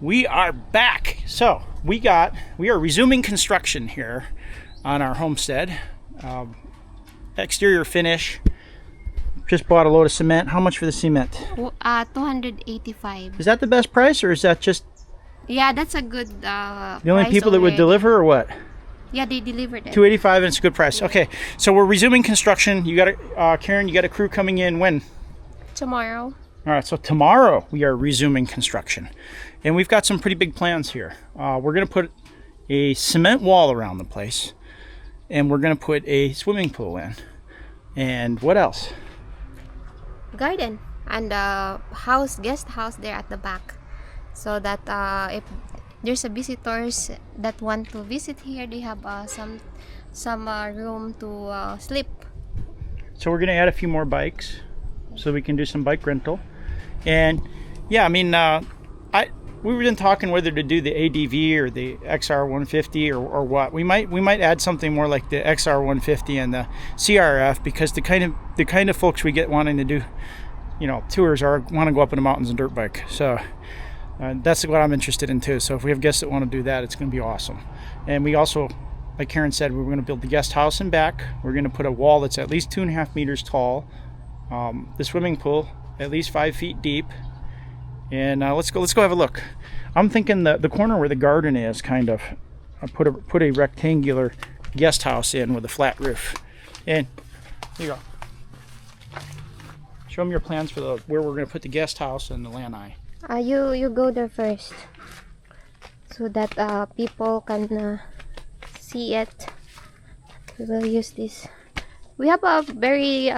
We are back. So we are resuming construction here on our homestead. Exterior finish. Just bought a load of cement. How much for the cement? 285. Is that the best price, or is that just Yeah, that's a good the only people that would deliver, or what? Yeah, they delivered it. 285, and it's a good price. Okay, so we're resuming construction. You got Karen. You got a crew coming in when? Tomorrow. All right, so tomorrow we are resuming construction, and we've got some pretty big plans here. We're going to put a cement wall around the place, and we're going to put a swimming pool in. And what else? Garden and guest house there at the back, so that if there's a visitors that want to visit here, they have some room to sleep. So we're going to add a few more bikes, so we can do some bike rental. And yeah, I mean, we've been talking whether to do the ADV or the Xtar 150 or what. We might add something more like the Xtar 150 and the CRF, because the kind of folks we get wanting to do, tours want to go up in the mountains and dirt bike. So that's what I'm interested in too. So if we have guests that want to do that, it's going to be awesome. And we also, like Karen said, we're going to build the guest house in back. We're going to put a wall that's at least 2.5 meters tall. The swimming pool at least 5 feet deep. And let's go have a look. I'm thinking the corner where the garden is, kind of, I put a rectangular guest house in with a flat roof. And here you go. Show them your plans for where we're going to put the guest house and the lanai. You go there first, so that people can see it. We will use this. We have a very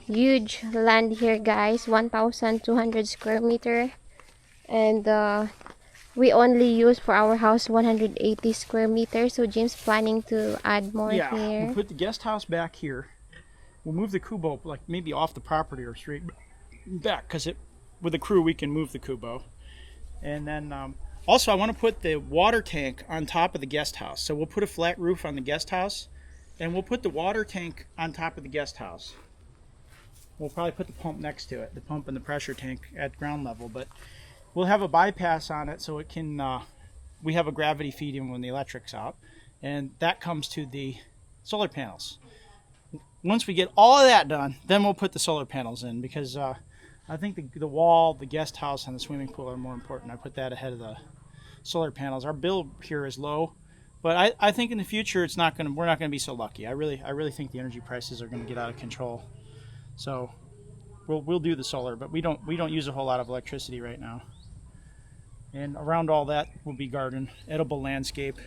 huge land here, guys, 1,200 square meter, and we only use for our house 180 square meters. So Jim's planning to add more here. We'll put the guest house back here. We'll move the kubo like maybe off the property or straight back, because with a crew we can move the kubo. And then also I want to put the water tank on top of the guest house. So we'll put a flat roof on the guest house, and we'll put the water tank on top of the guest house. We'll probably put the pump next to it, the pump and the pressure tank at ground level, but we'll have a bypass on it so it can, we have a gravity feed in when the electric's out, and that comes to the solar panels. Once we get all of that done, then we'll put the solar panels in, because I think the wall, the guest house, and the swimming pool are more important. I put that ahead of the solar panels. Our bill here is low, but I think in the future we're not going to be so lucky. I really think the energy prices are going to get out of control. So we'll do the solar, but we don't use a whole lot of electricity right now. And around all that will be garden, edible landscape.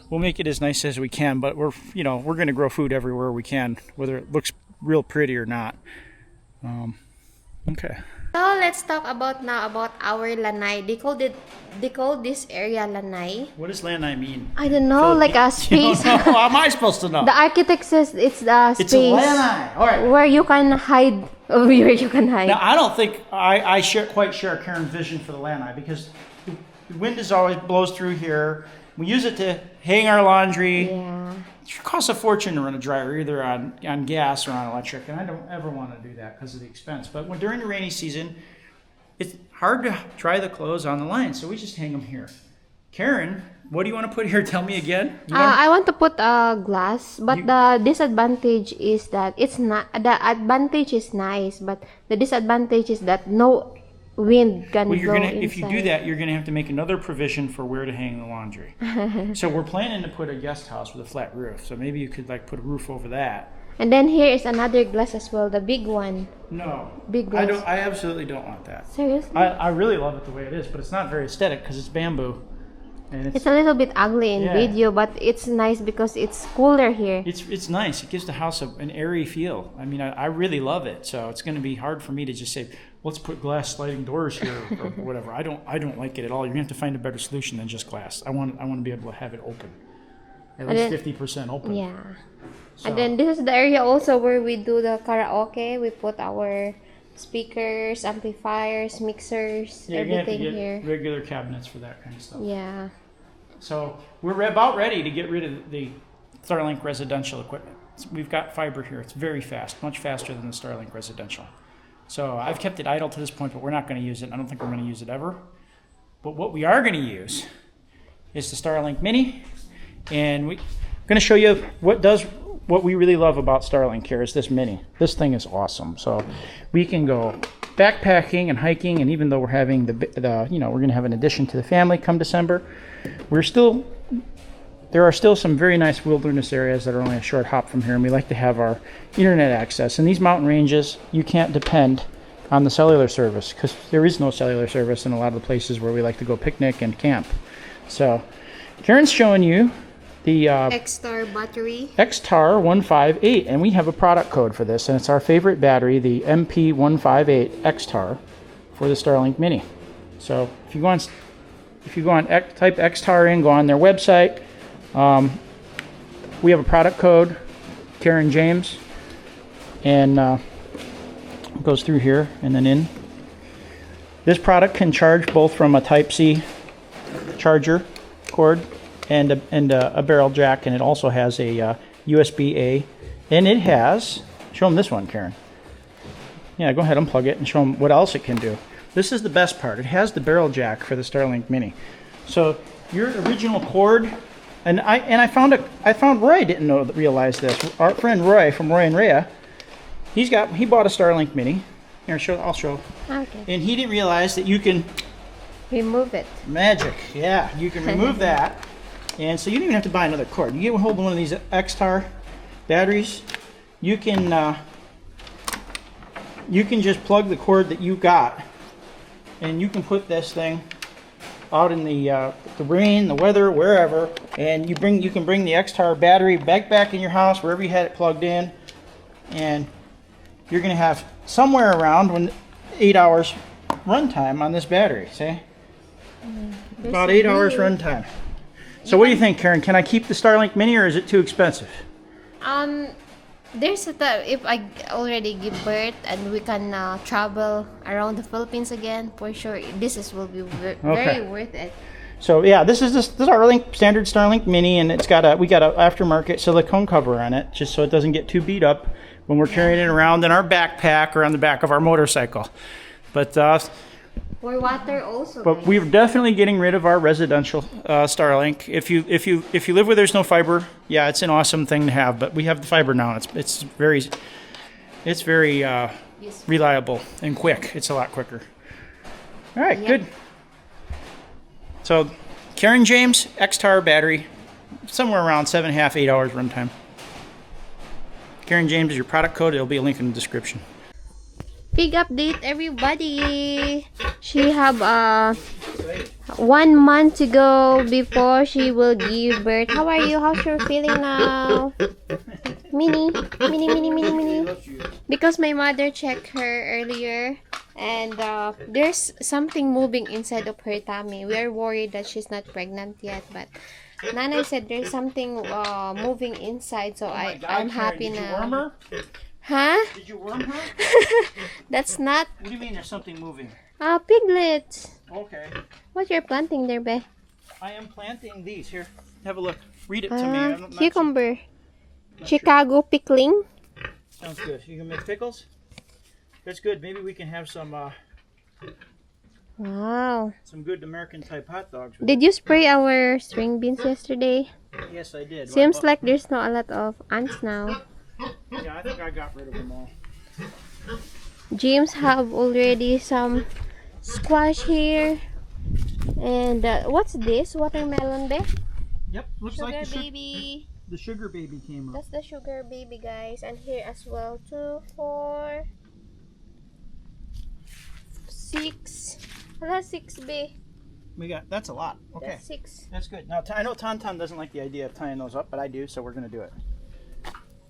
We'll make it as nice as we can, but we're going to grow food everywhere we can, whether it looks real pretty or not. Okay. So let's talk about our lanai. They call this area lanai. What does lanai mean? I don't know, like a space. How am I supposed to know? The architect says it's the space. It's a lanai. All right. Where you can hide. Where you can hide. Now I don't think I quite share Karen's vision for the lanai, because the wind always blows through here. We use it to hang our laundry. Yeah. It costs a fortune to run a dryer, either on gas or on electric, and I don't ever want to do that because of the expense. But during the rainy season, it's hard to dry the clothes on the line, so we just hang them here. Karen, what do you want to put here? Tell me again. I want to put glass, but the disadvantage is that it's not. The advantage is nice, but the disadvantage is that no wind can blow inside. If you do that, you're gonna have to make another provision for where to hang the laundry. So we're planning to put a guest house with a flat roof. So maybe you could put a roof over that. And then here is another glass as well, the big one. No, big glass. I absolutely don't want that. Seriously? I really love it the way it is, but it's not very aesthetic because it's bamboo. And it's a little bit ugly in video, but it's nice because it's cooler here. It's nice. It gives the house an airy feel. I mean, I really love it. So it's going to be hard for me to just say, let's put glass sliding doors here or whatever. I don't like it at all. You're going to have to find a better solution than just glass. I want to be able to have it open, at least 50% open. Yeah. So. And then this is the area also where we do the karaoke. We put our speakers, amplifiers, mixers, everything here. Regular cabinets for that kind of stuff. Yeah. So we're about ready to get rid of the Starlink residential equipment. We've got fiber here. It's very fast, much faster than the Starlink residential. So I've kept it idle to this point, but we're not going to use it. I don't think we're going to use it ever. But what we are going to use is the Starlink Mini, and we're going to show you what we really love about Starlink here is this Mini. This thing is awesome. So we can go backpacking and hiking, and even though we're having we're going to have an addition to the family come December, there are still some very nice wilderness areas that are only a short hop from here, and we like to have our internet access. In these mountain ranges, you can't depend on the cellular service because there is no cellular service in a lot of the places where we like to go picnic and camp. So Karen's showing you the Xtar battery. Xtar 158, and we have a product code for this, and it's our favorite battery, the MP158 Xtar for the Starlink Mini. So if you go on type Xtar in, go on their website. We have a product code, Karen James, and it goes through here and then in. This product can charge both from a Type-C charger cord and a barrel jack, and it also has a USB-A, and it has, show them this one, Karen. Yeah, go ahead, unplug it and show them what else it can do. This is the best part. It has the barrel jack for the Starlink Mini. So your original cord, and I found Roy didn't realize this. Our friend Roy from Roy and Rhea, he bought a Starlink Mini. Here, I'll show. Okay. And he didn't realize that you can Remove it. magic. Yeah, you can remove that. And so you don't even have to buy another cord. You get hold of one of these Xtar batteries, you can just plug the cord that you got, and you can put this thing out in the rain, the weather, wherever, and you can bring the Xtar battery back in your house wherever you had it plugged in, and you're going to have somewhere around 8 hours runtime on this battery. See, about 8 hours runtime. So what do you think, Karen? Can I keep the Starlink Mini, or is it too expensive? There's a time if I already give birth and we can travel around the Philippines again, for sure will be very worth it. So yeah, this is our standard Starlink Mini, and we got a aftermarket silicone cover on it, just so it doesn't get too beat up when we're carrying it around in our backpack or on the back of our motorcycle. But For water also. But we're definitely getting rid of our residential Starlink. If you live where there's no fiber, yeah, it's an awesome thing to have. But we have the fiber now. It's very reliable and quick. It's a lot quicker. All right, good. So Karen James Xtar battery, somewhere around 7.5, 8 hours runtime. Karen James is your product code. There'll be a link in the description. Big update, everybody. She have 1 month to go before she will give birth. How are you? How's your feeling now? Mini. Because my mother checked her earlier, and there's something moving inside of her tummy. We are worried that she's not pregnant yet, but Nana said there's something moving inside, so I'm happy now. Did you worm her? Huh? Did you worm her? That's not. What do you mean there's something moving? Piglets. Okay. What you're planting there, Be? I am planting these. Here, have a look. Read it to me. I'm not Cucumber. Chicago pickling. Sounds good. You can make pickles? That's good. Maybe we can have some Wow. some good American type hot dogs. Did you spray our string beans yesterday? Yes, I did. Seems like there's not a lot of ants now. Yeah, I think I got rid of them all. James have already some squash here. And what's this? Watermelon, Be? Yep, looks Sugar like baby. the sugar baby came up. That's the sugar baby, guys. And here as well, 2, 4, 6. That's 6B. That's a lot. Okay. That's 6. That's good. Now, I know Tauntaun doesn't like the idea of tying those up, but I do, so we're going to do it.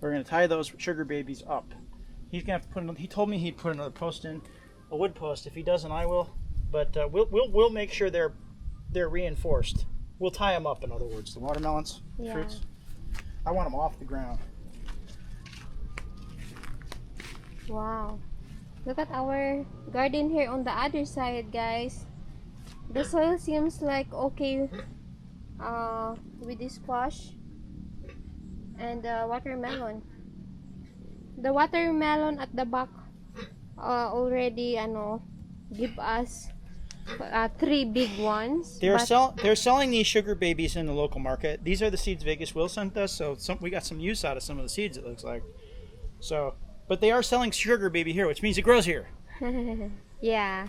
We're going to tie those sugar babies up. He's going to have to he told me he'd put another post in, a wood post. If he doesn't, I will. But we'll make sure they're reinforced. We'll tie them up, in other words, the watermelons, fruits. I want them off the ground. Wow. Look at our garden here on the other side, guys. The soil seems like okay with the squash and the watermelon. The watermelon at the back already give us 3 big ones. They're but they're selling these sugar babies in the local market. These are the seeds Vegas Will sent us, so we got some use out of some of the seeds. It looks like. So, but they are selling sugar baby here, which means it grows here. Yeah,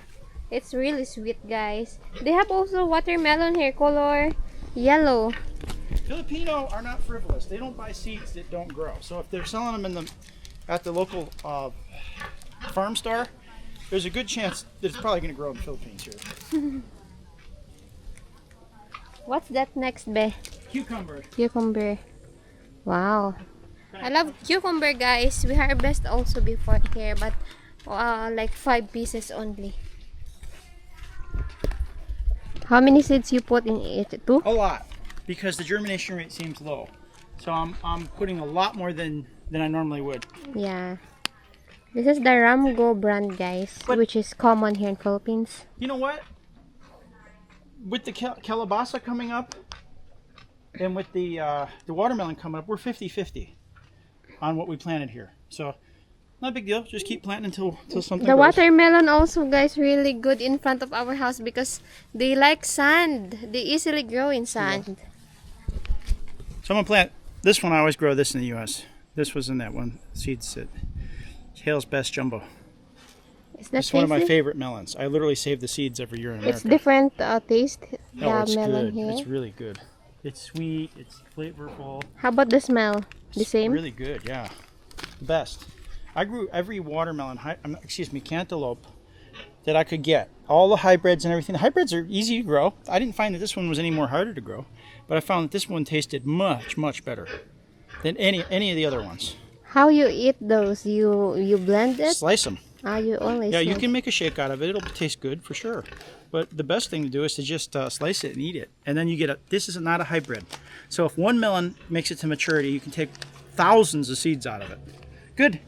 it's really sweet, guys. They have also watermelon here, color yellow. Filipino are not frivolous. They don't buy seeds that don't grow. So if they're selling them at the local farm store, there's a good chance that it's probably going to grow in the Philippines here. What's that next, Be? Cucumber. Cucumber. Wow. I love cucumber, guys. We harvest also before here, but like 5 pieces only. How many seeds you put in it? 2? A lot, because the germination rate seems low. So I'm putting a lot more than I normally would. Yeah. This is the Ramgo brand, guys, which is common here in Philippines. You know what? With the calabasa coming up and with the watermelon coming up, we're 50-50 on what we planted here. So not a big deal. Just keep planting until something The grows. watermelon also, guys, really good in front of our house because they like sand. They easily grow in sand. Yeah. So I'm gonna plant this one. I always grow this in the U.S. This was in that one. Seeds sit. Hale's Best Jumbo. Is that It's one of my favorite melons. I literally save the seeds every year in America. It's different taste. Oh, it's melon good. here. It's really good. It's sweet. It's flavorful. How about the smell? The It's same? really good. Yeah, the best. I grew every watermelon, cantaloupe that I could get. All the hybrids and everything. The hybrids are easy to grow. I didn't find that this one was any more harder to grow, but I found that this one tasted much better than any of the other ones. How you eat those? You blend it? Slice them. You only Yeah, you slice. can make a shake out of it. It'll taste good for sure. But the best thing to do is to just slice it and eat it. And then you get this is not a hybrid. So if one melon makes it to maturity, you can take thousands of seeds out of it. Good.